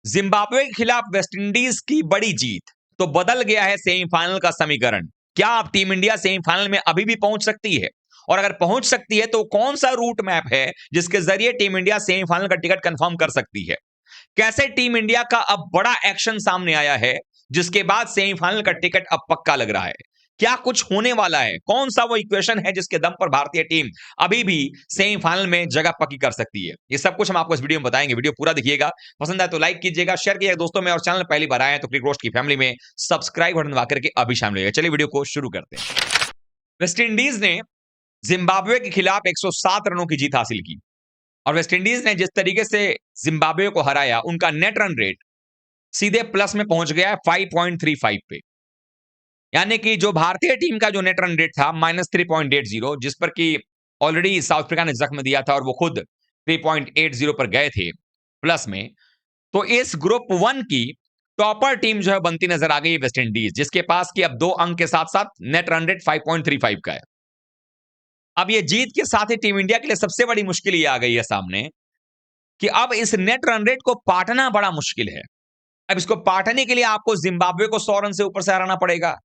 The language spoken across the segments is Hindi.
जिम्बाब्वे के खिलाफ वेस्टइंडीज की बड़ी जीत तो बदल गया है सेमीफाइनल का समीकरण। क्या अब टीम इंडिया सेमीफाइनल में अभी भी पहुंच सकती है? और अगर पहुंच सकती है तो कौन सा रूट मैप है जिसके जरिए टीम इंडिया सेमीफाइनल का टिकट कंफर्म कर सकती है? कैसे टीम इंडिया का अब बड़ा एक्शन सामने आया है जिसके बाद सेमीफाइनल का टिकट अब पक्का लग रहा है? क्या कुछ होने वाला है? कौन सा वो इक्वेशन है जिसके दम पर भारतीय टीम अभी भी सेमीफाइनल में जगह पक्की कर सकती है? ये सब कुछ हम आपको इस वीडियो में बताएंगे। वीडियो पूरा देखिएगा, पसंद आए तो लाइक कीजिएगा, शेयर कीजिएगा दोस्तों में, और चैनल पहली बार आए हैं तो क्रिक रोस्ट की फैमिली में सब्सक्राइब बटन दबा करके अभी शामिल होइए। चलिए वीडियो को शुरू करते हैं। वेस्ट इंडीज ने जिम्बाब्वे के खिलाफ 107 रनों की जीत हासिल की, और वेस्ट इंडीज ने जिस तरीके से जिम्बाब्वे को हराया, उनका नेट रन रेट सीधे प्लस में पहुंच गया है 5.35 पे। यानी कि जो भारतीय टीम का जो नेट रन रेट था -3.80, जिस पर कि ऑलरेडी साउथ अफ्रीका ने जख्म दिया था और वो खुद 3.80 पर गए थे प्लस में। तो इस ग्रुप वन की टॉपर टीम जो है बनती नजर आ गई वेस्ट इंडीज, जिसके पास कि अब 2 अंक के साथ साथ नेट रन रेट 5.35 का है। अब ये जीत के साथ ही टीम इंडिया के लिए सबसे बड़ी मुश्किल ये आ गई है सामने कि अब इस नेट रन रेट को पाटना बड़ा मुश्किल है। अब इसको पाटने के लिए आपको जिम्बाब्वे को 100 रन से ऊपर से हराना पड़ेगा,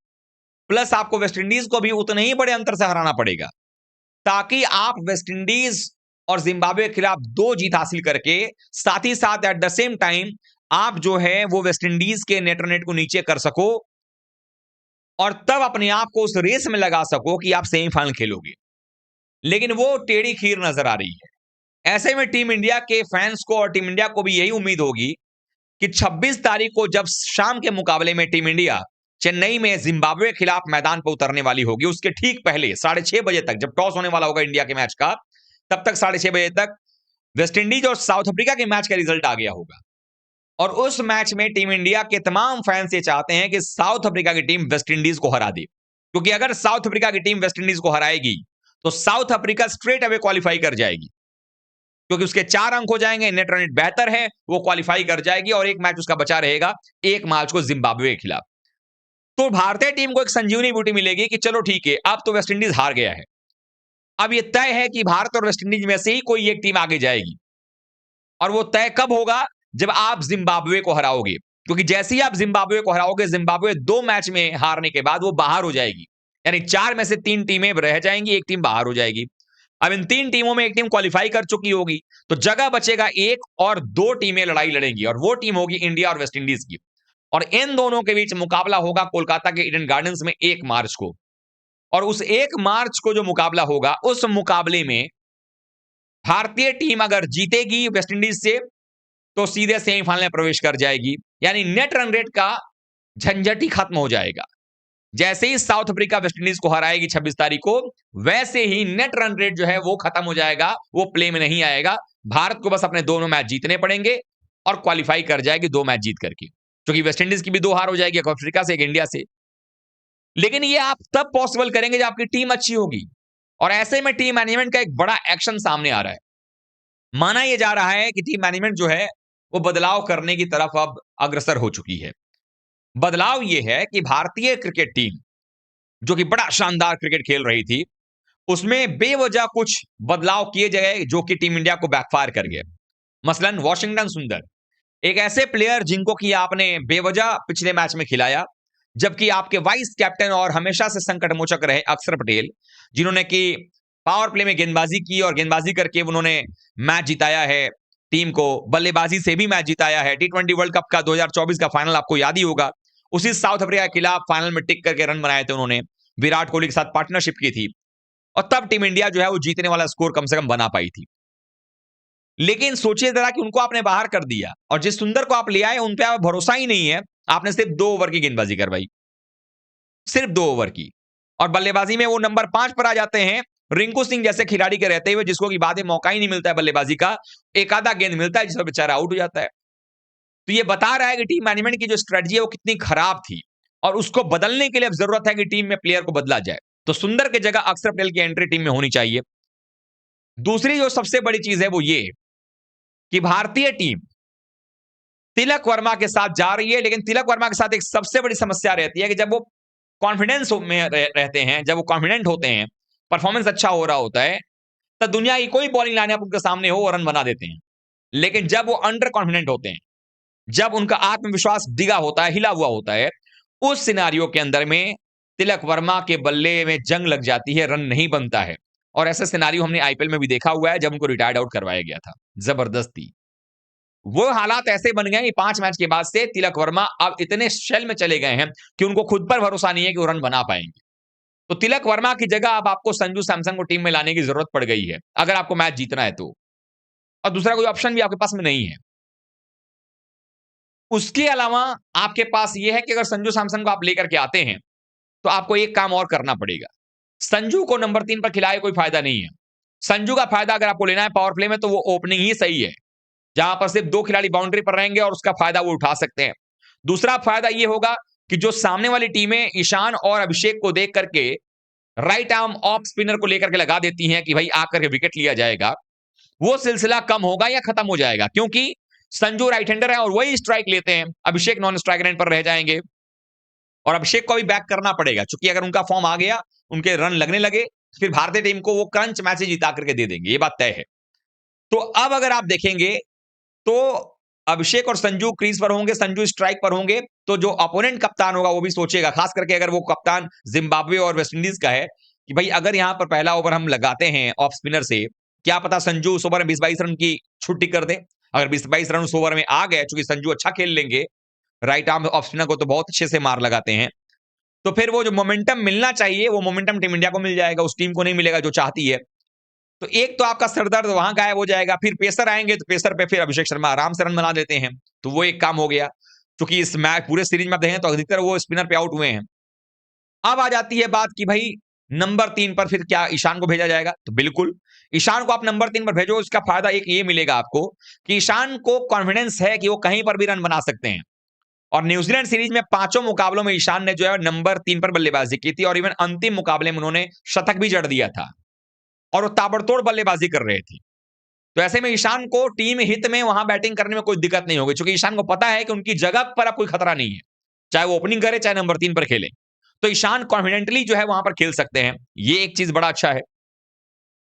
प्लस आपको वेस्टइंडीज को भी उतने ही बड़े अंतर से हराना पड़ेगा, ताकि आप वेस्टइंडीज और जिम्बाब्वे के खिलाफ 2 जीत हासिल करके साथ ही साथ एट द सेम टाइम आप जो है वो वेस्टइंडीज के नेट रन रेट को नीचे कर सको, और तब अपने आप को उस रेस में लगा सको कि आप सेमीफाइनल खेलोगे। लेकिन वो टेढ़ी खीर नजर आ रही है। ऐसे में टीम इंडिया के फैंस को और टीम इंडिया को भी यही उम्मीद होगी कि 26 तारीख को जब शाम के मुकाबले में टीम इंडिया चेन्नई में जिम्बाब्वे के खिलाफ मैदान पर उतरने वाली होगी, उसके ठीक पहले 6:30 बजे तक, जब टॉस होने वाला होगा इंडिया के मैच का, तब तक 6:30 बजे तक वेस्ट इंडीज और साउथ अफ्रीका के मैच का रिजल्ट आ गया होगा। और उस मैच में टीम इंडिया के तमाम फैंस ये चाहते हैं कि साउथ अफ्रीका की टीम वेस्ट इंडीज को हरा दे, क्योंकि अगर साउथ अफ्रीका की टीम वेस्ट इंडीज को हराएगी तो south Africa straight away qualify कर जाएगी, क्योंकि उसके 4 अंक हो जाएंगे, नेट रन रेट बेहतर है, वो क्वालिफाई कर जाएगी, और एक मैच उसका बचा रहेगा 1 मार्च को जिम्बाब्वे के खिलाफ। तो भारतीय टीम को एक संजीवनी बूटी मिलेगी कि चलो ठीक है, अब तो वेस्ट इंडीज हार गया है, अब ये तय है कि भारत और वेस्ट इंडीज में से ही कोई एक टीम आगे जाएगी। और वो तय कब होगा? जब आप जिम्बाब्वे को हराओगे, क्योंकि जैसे ही आप जिम्बाब्वे को हराओगे, जिम्बाब्वे 2 मैच में हारने के बाद वो बाहर हो जाएगी, यानी 4 में से 3 टीमें रह जाएंगी, एक टीम बाहर हो जाएगी। अब इन 3 टीमों में एक टीम क्वालिफाई कर चुकी होगी, तो जगह बचेगा एक, और 2 टीमें लड़ाई लड़ेंगी, और वो टीम होगी इंडिया और वेस्ट इंडीज की। और इन दोनों के बीच मुकाबला होगा कोलकाता के ईडन गार्डन्स में 1 मार्च को। और उस 1 मार्च को जो मुकाबला होगा, उस मुकाबले में भारतीय टीम अगर जीतेगी वेस्ट इंडीज से तो सीधे सेमीफाइनल में प्रवेश कर जाएगी, यानी नेट रन रेट का झंझट ही खत्म हो जाएगा। जैसे ही साउथ अफ्रीका वेस्ट इंडीज को हराएगी 26 तारीख को, वैसे ही नेट रन रेट जो है वो खत्म हो जाएगा, वो प्ले में नहीं आएगा। भारत को बस अपने दोनों मैच जीतने पड़ेंगे और क्वालिफाई कर जाएगी 2 मैच जीत करके, क्योंकि वेस्ट इंडीज की भी 2 हार हो जाएगी, एक अफ्रीका से, एक इंडिया से। लेकिन ये आप तब पॉसिबल करेंगे जब आपकी टीम अच्छी होगी, और ऐसे में टीम मैनेजमेंट का एक बड़ा एक्शन सामने आ रहा है। माना यह जा रहा है कि टीम मैनेजमेंट जो है वो बदलाव करने की तरफ अब अग्रसर हो चुकी है। बदलाव यह है कि भारतीय क्रिकेट टीम, जो कि बड़ा शानदार क्रिकेट खेल रही थी, उसमें बेवजह कुछ बदलाव किए गए जो कि टीम इंडिया को बैकफायर कर गए। मसलन वाशिंगटन सुंदर, एक ऐसे प्लेयर जिनको कि आपने बेवजह पिछले मैच में खिलाया, जबकि आपके वाइस कैप्टन और हमेशा से संकट मोचक रहे अक्षर पटेल, जिन्होंने कि पावर प्ले में गेंदबाजी की और गेंदबाजी करके उन्होंने मैच जिताया है टीम को, बल्लेबाजी से भी मैच जिताया है। टी20 वर्ल्ड कप का 2024 का फाइनल आपको याद ही होगा, उसी साउथ अफ्रीका के खिलाफ फाइनल में टिक करके रन बनाए थे उन्होंने, विराट कोहली के साथ पार्टनरशिप की थी, और तब टीम इंडिया जो है वो जीतने वाला स्कोर कम से कम बना पाई थी। लेकिन सोचिए जरा कि उनको आपने बाहर कर दिया, और जिस सुंदर को आप ले आए उन पे आप भरोसा ही नहीं है, आपने सिर्फ 2 ओवर की गेंदबाजी करवाई, सिर्फ 2 ओवर की, और बल्लेबाजी में वो नंबर 5 पर आ जाते हैं रिंकू सिंह जैसे खिलाड़ी के रहते हुए, जिसको कि बाद में मौका ही नहीं मिलता है बल्लेबाजी का, एक आधा गेंद मिलता है जिस पर बेचारा आउट हो जाता है। तो ये बता रहा है कि टीम मैनेजमेंट की जो स्ट्रेटजी है वो कितनी खराब थी, और उसको बदलने के लिए अब जरूरत है कि टीम में प्लेयर को बदला जाए। तो सुंदर की जगह अक्षर पटेल की एंट्री टीम में होनी चाहिए। दूसरी जो सबसे बड़ी चीज है वो ये कि भारतीय टीम तिलक वर्मा के साथ जा रही है, लेकिन तिलक वर्मा के साथ एक सबसे बड़ी समस्या रहती है कि जब वो कॉन्फिडेंस में रहते हैं, जब वो कॉन्फिडेंट होते हैं, परफॉर्मेंस अच्छा हो रहा होता है, तब दुनिया की कोई बॉलिंग लाइनअप उनके सामने हो और रन बना देते हैं। लेकिन जब वो अंडर कॉन्फिडेंट होते हैं, जब उनका आत्मविश्वास डिगा होता है, हिला हुआ होता है, उस सिनेरियो के अंदर में तिलक वर्मा के बल्ले में जंग लग जाती है, रन नहीं बनता है। और ऐसा सिनेरियो हमने आईपीएल में भी देखा हुआ है, जब उनको रिटायर्ड आउट करवाया गया था जबरदस्ती। वो हालात ऐसे बन गए कि 5 मैच के बाद से तिलक वर्मा अब इतने शेल में चले गए हैं कि उनको खुद पर भरोसा नहीं है कि वो रन बना पाएंगे। तो तिलक वर्मा की जगह अब आपको संजू सैमसन को टीम में लाने की जरूरत पड़ गई है, अगर आपको मैच जीतना है तो। और दूसरा कोई ऑप्शन भी आपके पास में नहीं है। उसके अलावा आपके पास ये है कि अगर संजू सैमसन को आप लेकर के आते हैं, तो आपको एक काम और करना पड़ेगा। संजू को नंबर 3 पर खिलाए कोई फायदा नहीं है। संजू का फायदा अगर आपको लेना है पावर प्ले में, तो वो ओपनिंग ही सही है, जहां पर सिर्फ 2 खिलाड़ी बाउंड्री पर रहेंगे और उसका फायदा वो उठा सकते हैं। दूसरा फायदा ये होगा कि जो सामने वाली टीमें ईशान और अभिषेक को देख करके राइट आर्म ऑफ स्पिनर को लेकर के लगा देती हैं कि भाई आकर के विकेट लिया जाएगा, वो सिलसिला कम होगा या खत्म हो जाएगा, क्योंकि संजू राइट हैंडर है और वही स्ट्राइक लेते हैं। अभिषेक नॉन स्ट्राइक एंड पर रह जाएंगे और अभिषेक को भी बैक करना पड़ेगा, क्योंकि अगर उनका फॉर्म आ गया, उनके रन लगने लगे, फिर भारतीय टीम को वो क्रंच मैच जिता करके दे देंगे, ये बात तय है। तो अब अगर आप देखेंगे, तो अभिषेक और संजू क्रीज पर होंगे, संजू स्ट्राइक पर होंगे, तो जो अपोनेंट कप्तान होगा वो भी सोचेगा, खास करके अगर वो कप्तान जिम्बाब्वे और वेस्टइंडीज का है, कि भाई अगर यहां पर पहला ओवर हम लगाते हैं ऑफ स्पिनर से, क्या पता संजू उस ओवर में 20-22 रन की छुट्टी कर दे। अगर 20-22 रन उस ओवर में आ गए, चूंकि संजू अच्छा खेल लेंगे, राइट आर्म ऑफ स्पिनर को तो बहुत अच्छे से मार लगाते हैं, तो फिर वो जो मोमेंटम मिलना चाहिए, वो मोमेंटम टीम इंडिया को मिल जाएगा, उस टीम को नहीं मिलेगा जो चाहती है। तो एक तो आपका सरदर्द वहां गायब हो जाएगा। फिर पेसर आएंगे, तो पेसर पे फिर अभिषेक शर्मा आराम से रन बना देते हैं, तो वो एक काम हो गया। क्योंकि इस मैच पूरे सीरीज में आप देखें तो अधिकतर वो स्पिनर पे आउट हुए हैं। अब आ जाती है बात कि भाई नंबर 3 पर फिर क्या ईशान को भेजा जाएगा? तो बिल्कुल, ईशान को आप नंबर 3 पर भेजो, इसका फायदा एक ये मिलेगा आपको कि ईशान को कॉन्फिडेंस है कि वो कहीं पर भी रन बना सकते हैं। और न्यूजीलैंड सीरीज में 5 मुकाबलों में ईशान ने जो है नंबर 3 पर बल्लेबाजी की थी, और इवन अंतिम मुकाबले में उन्होंने शतक भी जड़ दिया था, और वो ताबड़तोड़ बल्लेबाजी कर रहे थे। तो ऐसे में ईशान को टीम हित में वहां बैटिंग करने में कोई दिक्कत नहीं होगी, क्योंकि ईशान को पता है कि उनकी जगह पर अब कोई खतरा नहीं है, चाहे वो ओपनिंग करे चाहे नंबर 3 पर खेले। तो ईशान कॉन्फिडेंटली जो है वहां पर खेल सकते हैं, ये एक चीज बड़ा अच्छा है।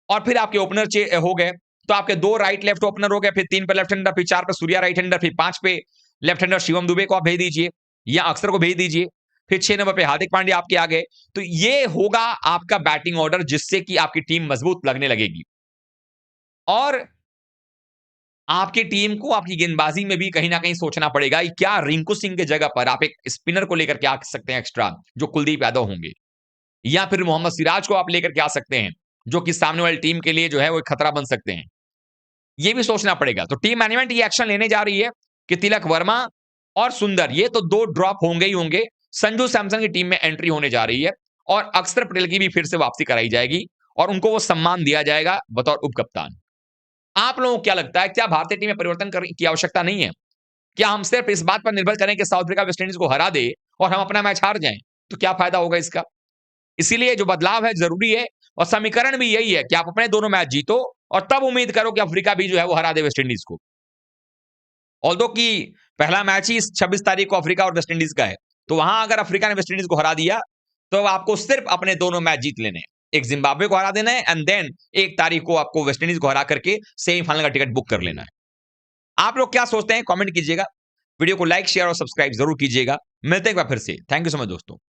और फिर आपके ओपनर हो गए, तो आपके 2 राइट लेफ्ट ओपनर हो गए, फिर 3 पे लेफ्ट हैंडर, फिर 4 पे सूर्या राइट हैंडर, फिर 5 पे लेफ्ट हैंडर शिवम दुबे को आप भेज दीजिए या अक्षर को भेज दीजिए, फिर 6 नंबर पे हार्दिक पांड्या आपके आ गए। तो ये होगा आपका बैटिंग ऑर्डर, जिससे कि आपकी टीम मजबूत लगने लगेगी। और आपकी टीम को आपकी गेंदबाजी में भी कहीं ना कहीं सोचना पड़ेगा कि क्या रिंकू सिंह के जगह पर आप एक स्पिनर को लेकर के आ सकते हैं एक्स्ट्रा, जो कुलदीप यादव होंगे, या फिर मोहम्मद सिराज को आप लेकर के आ सकते हैं, जो कि सामने वाली टीम के लिए जो है वो एक खतरा बन सकते हैं। ये भी सोचना पड़ेगा। तो टीम मैनेजमेंट ये एक्शन लेने जा रही है कि तिलक वर्मा और सुंदर, ये तो 2 ड्रॉप होंगे ही होंगे। संजू सैमसन की टीम में एंट्री होने जा रही है, और अक्षर पटेल की भी फिर से वापसी कराई जाएगी, और उनको वो सम्मान दिया जाएगा बतौर उप कप्तान। आप लोगों को क्या लगता है, क्या भारतीय टीम में परिवर्तन करने की आवश्यकता नहीं है? क्या हम सिर्फ इस बात पर निर्भर करें कि साउथ अफ्रीका वेस्ट इंडीज को हरा दे और हम अपना मैच हार जाएं, तो क्या फायदा होगा इसका? इसीलिए जो बदलाव है जरूरी है, और समीकरण भी यही है कि आप अपने दोनों मैच जीतो, और तब उम्मीद करो कि अफ्रीका भी जो है वो हरा दे वेस्ट इंडीज को। ऑल्दो कि पहला मैच ही 26 तारीख को अफ्रीका और वेस्ट इंडीज का है, तो वहां अगर अफ्रीका ने वेस्ट इंडीज को हरा दिया, तो आपको सिर्फ अपने दोनों मैच जीत लेने हैं। एक जिम्बाब्वे को हरा देना है, एंड देन 1 तारीख को आपको वेस्ट इंडीज को हरा करके सेमीफाइनल का टिकट बुक कर लेना है। आप लोग क्या सोचते हैं, कमेंट कीजिएगा। वीडियो को लाइक शेयर और सब्सक्राइब जरूर कीजिएगा। मिलते हैं एक बार फिर से। थैंक यू सो मच दोस्तों।